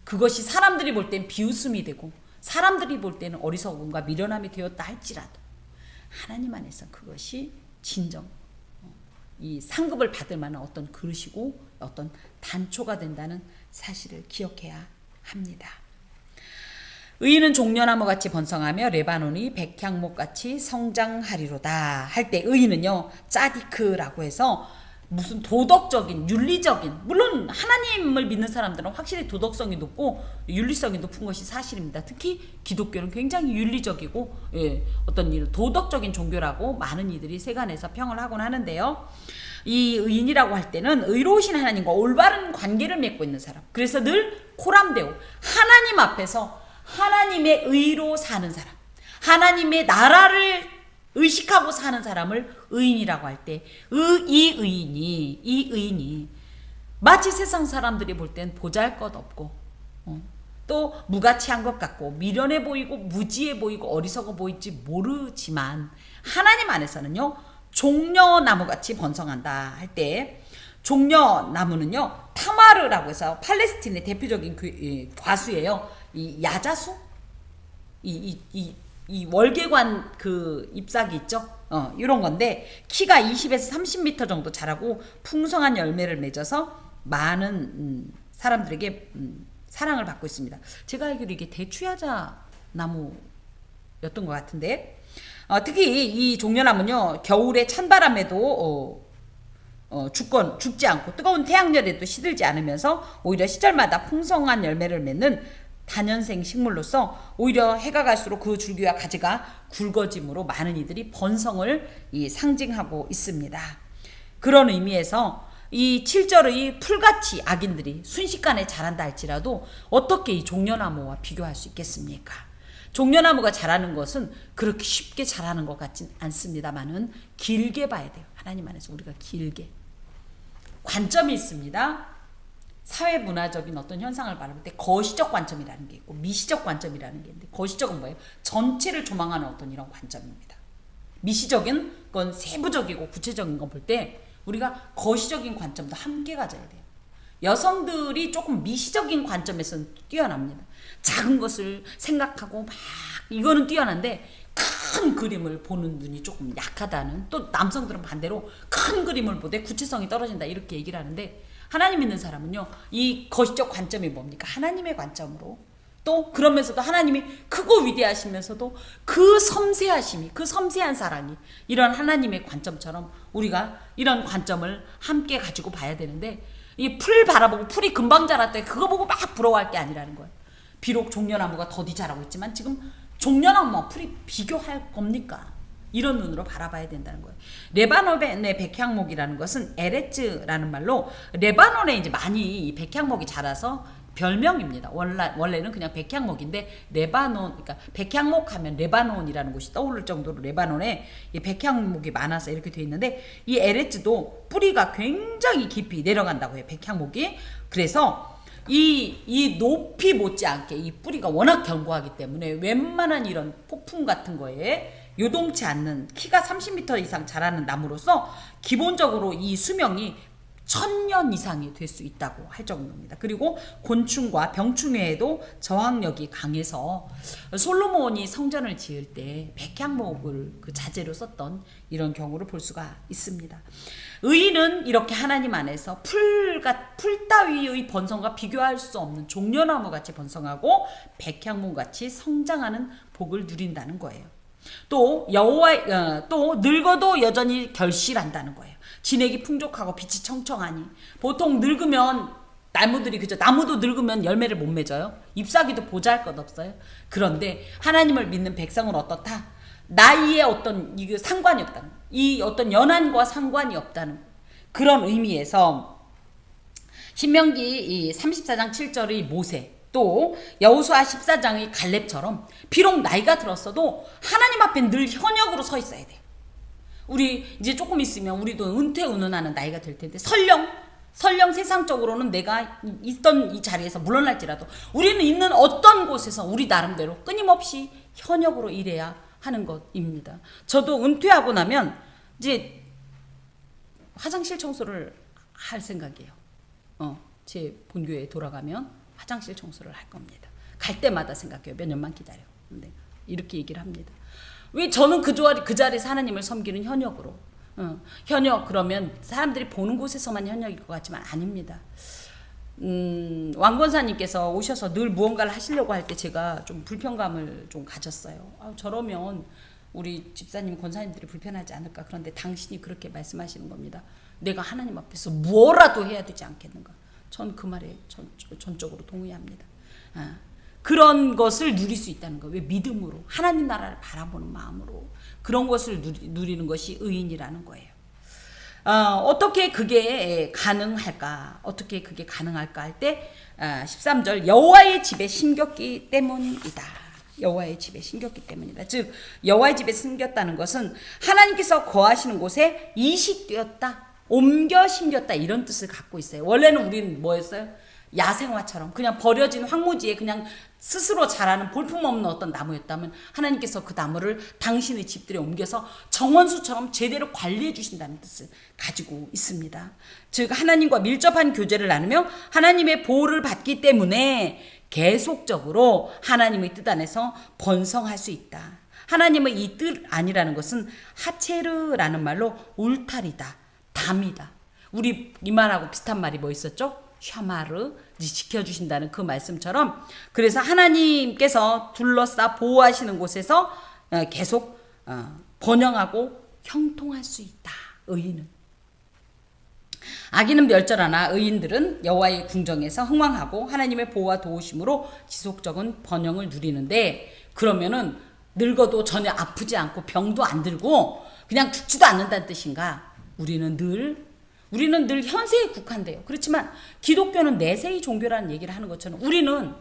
그것이 사람들이 볼 땐 비웃음이 되고 사람들이 볼 때는 어리석음과 미련함이 되었다 할지라도 하나님 안에서 그것이 진정 이 상급을 받을 만한 어떤 그릇이고 어떤 단초가 된다는 사실을 기억해야 합니다. 의인은 종려나무같이 번성하며 레바논이 백향목같이 성장하리로다 할 때 의인은요 짜디크라고 해서 무슨 도덕적인 윤리적인 물론 하나님을 믿는 사람들은 확실히 도덕성이 높고 윤리성이 높은 것이 사실입니다. 특히 기독교는 굉장히 윤리적이고 어떤 도덕적인 종교라고 많은 이들이 세간에서 평을 하곤 하는데요. 이 의인이라고 할 때는 의로우신 하나님과 올바른 관계를 맺고 있는 사람. 그래서 늘 코람데오, 하나님 앞에서 하나님의 의로 사는 사람, 하나님의 나라를 의식하고 사는 사람을 의인이라고 할 때 이 의인이 마치 세상 사람들이 볼 땐 보잘것없고 또 무가치한 것 같고 미련해 보이고 무지해 보이고 어리석어 보일지 모르지만 하나님 안에서는요 종려나무같이 번성한다 할 때 종려나무는요 타마르라고 해서 팔레스틴의 대표적인 과수예요. 이 야자수 이 월계관 그 잎사귀 있죠? 이런 건데 키가 20에서 30m 정도 자라고 풍성한 열매를 맺어서 많은 사람들에게 사랑을 받고 있습니다. 제가 알기로 이게 대추야자 나무였던 것 같은데 특히 이 종려나무는요 겨울에 찬바람에도 죽지 않고 뜨거운 태양열에도 시들지 않으면서 오히려 시절마다 풍성한 열매를 맺는 다년생 식물로서 오히려 해가 갈수록 그 줄기와 가지가 굵어짐으로 많은 이들이 번성을 상징하고 있습니다. 그런 의미에서 이 7절의 풀같이 악인들이 순식간에 자란다 할지라도 어떻게 이 종려나무와 비교할 수 있겠습니까? 종려나무가 자라는 것은 그렇게 쉽게 자라는 것 같진 않습니다만은 길게 봐야 돼요. 하나님 안에서 우리가 길게. 관점이 있습니다. 사회 문화적인 어떤 현상을 바라볼 때 거시적 관점이라는 게 있고 미시적 관점이라는 게 있는데 거시적은 뭐예요? 전체를 조망하는 어떤 이런 관점입니다. 미시적인 건 세부적이고 구체적인 건 볼 때 우리가 거시적인 관점도 함께 가져야 돼요. 여성들이 조금 미시적인 관점에서는 뛰어납니다. 작은 것을 생각하고 막 이거는 뛰어난데 큰 그림을 보는 눈이 조금 약하다는, 또 남성들은 반대로 큰 그림을 보되 구체성이 떨어진다 이렇게 얘기를 하는데 하나님 믿는 사람은요 이 거시적 관점이 뭡니까? 하나님의 관점으로, 또 그러면서도 하나님이 크고 위대하시면서도 그 섬세하심이, 그 섬세한 사랑이 이런 하나님의 관점처럼 우리가 이런 관점을 함께 가지고 봐야 되는데 이 풀 바라보고 풀이 금방 자랐다 그거 보고 막 부러워할 게 아니라는 거예요. 비록 종려나무가 더디 자라고 있지만 지금 종려나무와 풀이 비교할 겁니까? 이런 눈으로 바라봐야 된다는 거예요. 레바논의 백향목이라는 것은 에레츠라는 말로 레바논에 이제 많이 이 백향목이 자라서 별명입니다. 원래는 그냥 백향목인데 레바논, 그러니까 백향목 하면 레바논이라는 곳이 떠오를 정도로 레바논에 이 백향목이 많아서 이렇게 돼 있는데 이 에레츠도 뿌리가 굉장히 깊이 내려간다고 해요. 백향목이. 그래서 이 높이 못지않게 이 뿌리가 워낙 견고하기 때문에 웬만한 이런 폭풍 같은 거에 요동치 않는, 키가 30m 이상 자라는 나무로서 기본적으로 이 수명이 1000년 이상이 될 수 있다고 할 정도입니다. 그리고 곤충과 병충해에도 저항력이 강해서 솔로몬이 성전을 지을 때 백향목을 그 자재로 썼던 이런 경우를 볼 수가 있습니다. 의인은 이렇게 하나님 안에서 풀 따위의 번성과 비교할 수 없는 종려나무 같이 번성하고 백향목 같이 성장하는 복을 누린다는 거예요. 또 또 늙어도 여전히 결실한다는 거예요. 진액이 풍족하고 빛이 청청하니, 보통 늙으면 나무들이, 그죠? 나무도 늙으면 열매를 못 맺어요. 잎사귀도 보잘것없어요. 그런데 하나님을 믿는 백성은 어떻다? 나이에 어떤 이게 상관이 없다는, 이 어떤 연한과 상관이 없다는 그런 의미에서 신명기 34장 7절의 모세, 또 여호수아 14장의 갈렙처럼 비록 나이가 들었어도 하나님 앞에 늘 현역으로 서 있어야 돼요. 우리 이제 조금 있으면 우리도 은퇴 운운하는 나이가 될 텐데 설령 세상적으로는 내가 있던 이 자리에서 물러날지라도 우리는 있는 어떤 곳에서 우리 나름대로 끊임없이 현역으로 일해야 하는 것입니다. 저도 은퇴하고 나면 이제 화장실 청소를 할 생각이에요. 제 본교에 돌아가면 화장실 청소를 할 겁니다. 갈 때마다 생각해요. 몇 년만 기다려. 근데 이렇게 얘기를 합니다. 왜 저는 그 자리에서 하나님을 섬기는 현역으로. 현역 그러면 사람들이 보는 곳에서만 현역일 것 같지만 아닙니다. 왕권사님께서 오셔서 늘 무언가를 하시려고 할 때 제가 좀 불편감을 좀 가졌어요. 저러면 우리 집사님, 권사님들이 불편하지 않을까. 그런데 당신이 그렇게 말씀하시는 겁니다. 내가 하나님 앞에서 뭐라도 해야 되지 않겠는가. 전 그 말에 전적으로 동의합니다. 그런 것을 누릴 수 있다는 거예요. 왜? 믿음으로, 하나님 나라를 바라보는 마음으로 그런 것을 누리는 것이 의인이라는 거예요. 어떻게 그게 가능할까? 어떻게 그게 가능할까 할 때 13절 여호와의 집에 심겼기 때문이다. 여호와의 집에 심겼기 때문이다. 즉 여호와의 집에 심겼다는 것은 하나님께서 거하시는 곳에 이식되었다, 옮겨 심겼다 이런 뜻을 갖고 있어요. 원래는 우리는 뭐였어요? 야생화처럼 그냥 버려진 황무지에 그냥 스스로 자라는 볼품없는 어떤 나무였다면 하나님께서 그 나무를 당신의 집들에 옮겨서 정원수처럼 제대로 관리해 주신다는 뜻을 가지고 있습니다. 즉 하나님과 밀접한 교제를 나누며 하나님의 보호를 받기 때문에 계속적으로 하나님의 뜻 안에서 번성할 수 있다. 하나님의 이 뜻 아니라는 것은 하체르라는 말로 울타리다, 담이다. 우리 이 말하고 비슷한 말이 뭐 있었죠? 샤마르, 지켜주신다는 그 말씀처럼, 그래서 하나님께서 둘러싸 보호하시는 곳에서 계속 번영하고 형통할 수 있다. 의인은. 악인은 멸절하나 의인들은 여호와의 궁정에서 흥왕하고 하나님의 보호와 도우심으로 지속적인 번영을 누리는데, 그러면은 늙어도 전혀 아프지 않고 병도 안 들고 그냥 죽지도 않는다는 뜻인가? 우리는 늘 현세에 국한돼요. 그렇지만 기독교는 내세의 종교라는 얘기를 하는 것처럼 우리는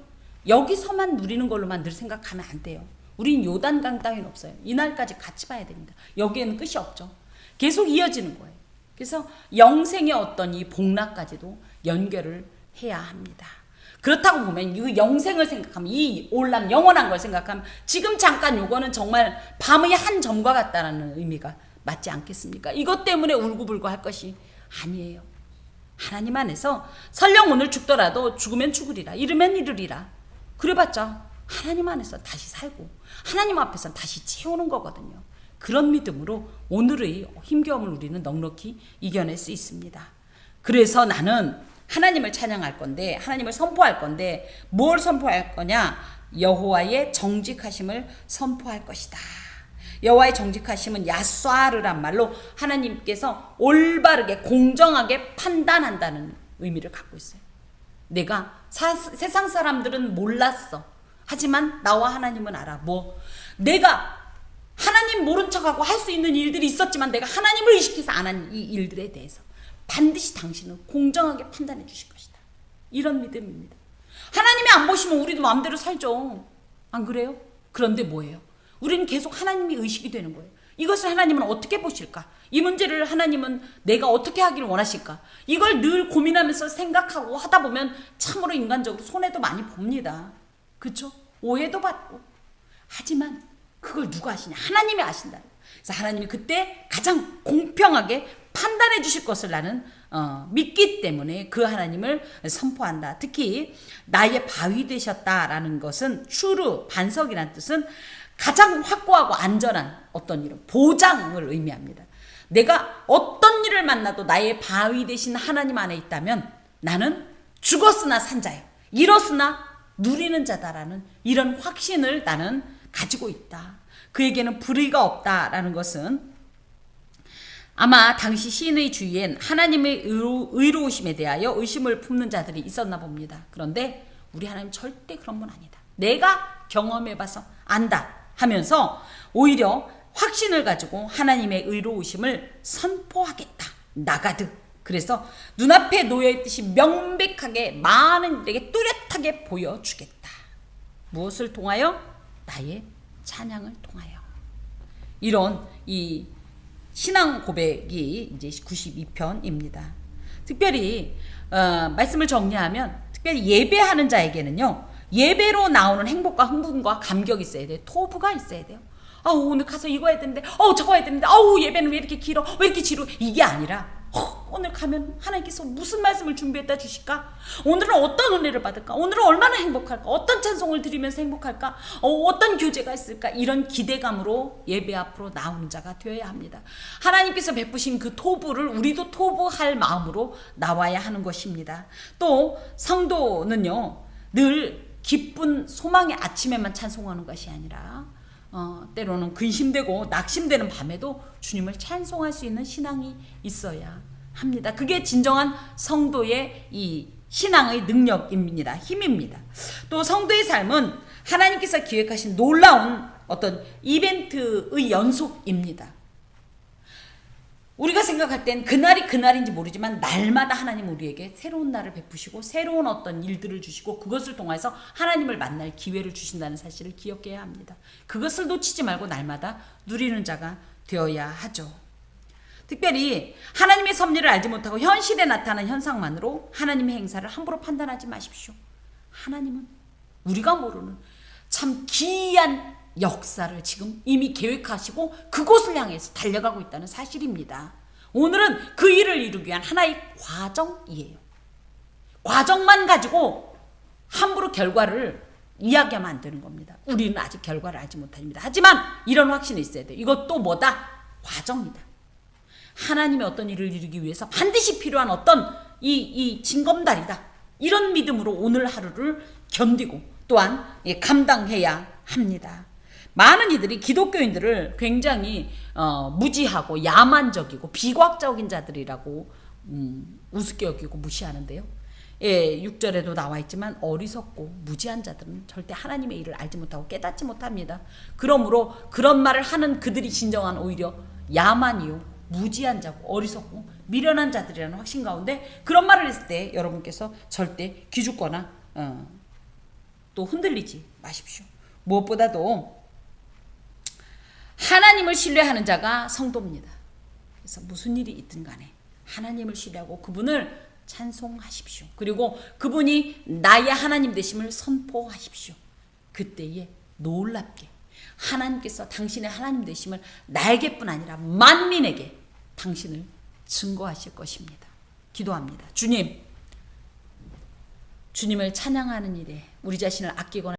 여기서만 누리는 걸로만 늘 생각하면 안 돼요. 우린 요단강 따위는 없어요. 이날까지 같이 봐야 됩니다. 여기에는 끝이 없죠. 계속 이어지는 거예요. 그래서 영생의 어떤 이 복락까지도 연결을 해야 합니다. 그렇다고 보면 이 영생을 생각하면, 이 올람 영원한 걸 생각하면 지금 잠깐 요거는 정말 밤의 한 점과 같다라는 의미가 맞지 않겠습니까? 이것 때문에 울고불고 할 것이 아니에요. 하나님 안에서 설령 오늘 죽더라도 죽으면 죽으리라, 이르면 이르리라. 그래봤자 하나님 안에서 다시 살고 하나님 앞에서 다시 채우는 거거든요. 그런 믿음으로 오늘의 힘겨움을 우리는 넉넉히 이겨낼 수 있습니다. 그래서 나는 하나님을 찬양할 건데, 하나님을 선포할 건데, 뭘 선포할 거냐? 여호와의 정직하심을 선포할 것이다. 여호와의 정직하심은 야쏴르란 말로 하나님께서 올바르게 공정하게 판단한다는 의미를 갖고 있어요. 내가 세상 사람들은 몰랐어. 하지만 나와 하나님은 알아. 뭐 내가 하나님 모른 척하고 할 수 있는 일들이 있었지만 내가 하나님을 의식해서 안 한 이 일들에 대해서 반드시 당신은 공정하게 판단해 주실 것이다. 이런 믿음입니다. 하나님이 안 보시면 우리도 마음대로 살죠. 안 그래요? 그런데 뭐예요? 우리는 계속 하나님이 의식이 되는 거예요. 이것을 하나님은 어떻게 보실까? 이 문제를 하나님은 내가 어떻게 하기를 원하실까? 이걸 늘 고민하면서 생각하고 하다 보면 참으로 인간적으로 손해도 많이 봅니다. 그렇죠? 오해도 받고. 하지만 그걸 누가 아시냐? 하나님이 아신다. 그래서 하나님이 그때 가장 공평하게 판단해 주실 것을 나는 믿기 때문에 그 하나님을 선포한다. 특히 나의 바위 되셨다라는 것은 슈르, 반석이라는 뜻은 가장 확고하고 안전한 어떤 이런 보장을 의미합니다. 내가 어떤 일을 만나도 나의 바위 되신 하나님 안에 있다면 나는 죽었으나 산 자요, 잃었으나 누리는 자다라는 이런 확신을 나는 가지고 있다. 그에게는 불의가 없다라는 것은 아마 당시 시인의 주위엔 하나님의 의로우심에 대하여 의심을 품는 자들이 있었나 봅니다. 그런데 우리 하나님 절대 그런 분 아니다. 내가 경험해봐서 안다 하면서 오히려 확신을 가지고 하나님의 의로우심을 선포하겠다. 나가드. 그래서 눈앞에 놓여있듯이 명백하게 많은 이들에게 뚜렷하게 보여주겠다. 무엇을 통하여? 나의 찬양을 통하여. 이런 이 신앙 고백이 이제 92편입니다. 특별히 말씀을 정리하면, 특별히 예배하는 자에게는요, 예배로 나오는 행복과 흥분과 감격이 있어야 돼요. 토부가 있어야 돼요. 아우 오늘 가서 이거 해야 되는데, 저거 해야 되는데, 아우 예배는 왜 이렇게 길어, 왜 이렇게 지루, 이게 아니라 오늘 가면 하나님께서 무슨 말씀을 준비했다 주실까? 오늘은 어떤 은혜를 받을까? 오늘은 얼마나 행복할까? 어떤 찬송을 드리면서 행복할까? 어떤 교제가 있을까? 이런 기대감으로 예배 앞으로 나오는 자가 되어야 합니다. 하나님께서 베푸신 그 토부를 우리도 토부할 마음으로 나와야 하는 것입니다. 또 성도는요, 늘 기쁜 소망의 아침에만 찬송하는 것이 아니라 때로는 근심되고 낙심되는 밤에도 주님을 찬송할 수 있는 신앙이 있어야 합니다. 그게 진정한 성도의 이 신앙의 능력입니다. 힘입니다. 또 성도의 삶은 하나님께서 기획하신 놀라운 어떤 이벤트의 연속입니다. 우리가 생각할 땐 그날이 그날인지 모르지만 날마다 하나님 우리에게 새로운 날을 베푸시고 새로운 어떤 일들을 주시고 그것을 통해서 하나님을 만날 기회를 주신다는 사실을 기억해야 합니다. 그것을 놓치지 말고 날마다 누리는 자가 되어야 하죠. 특별히 하나님의 섭리를 알지 못하고 현실에 나타나는 현상만으로 하나님의 행사를 함부로 판단하지 마십시오. 하나님은 우리가 모르는 참 기이한 역사를 지금 이미 계획하시고 그곳을 향해서 달려가고 있다는 사실입니다. 오늘은 그 일을 이루기 위한 하나의 과정이에요. 과정만 가지고 함부로 결과를 이야기하면 안 되는 겁니다. 우리는 아직 결과를 알지 못합니다. 하지만 이런 확신이 있어야 돼요. 이것도 뭐다? 과정이다. 하나님의 어떤 일을 이루기 위해서 반드시 필요한 어떤 이 징검다리다. 이런 믿음으로 오늘 하루를 견디고 또한 감당해야 합니다. 많은 이들이 기독교인들을 굉장히 무지하고 야만적이고 비과학적인 자들이라고 우습게 여기고 무시하는데요. 예, 6절에도 나와 있지만 어리석고 무지한 자들은 절대 하나님의 일을 알지 못하고 깨닫지 못합니다. 그러므로 그런 말을 하는 그들이 진정한 오히려 야만이요 무지한 자고 어리석고 미련한 자들이라는 확신 가운데 그런 말을 했을 때 여러분께서 절대 기죽거나 또 흔들리지 마십시오. 무엇보다도 하나님을 신뢰하는 자가 성도입니다. 그래서 무슨 일이 있든 간에 하나님을 신뢰하고 그분을 찬송하십시오. 그리고 그분이 나의 하나님 되심을 선포하십시오. 그때에 놀랍게 하나님께서 당신의 하나님 되심을 나에게뿐 아니라 만민에게 당신을 증거하실 것입니다. 기도합니다. 주님을 찬양하는 일에 우리 자신을 아끼거나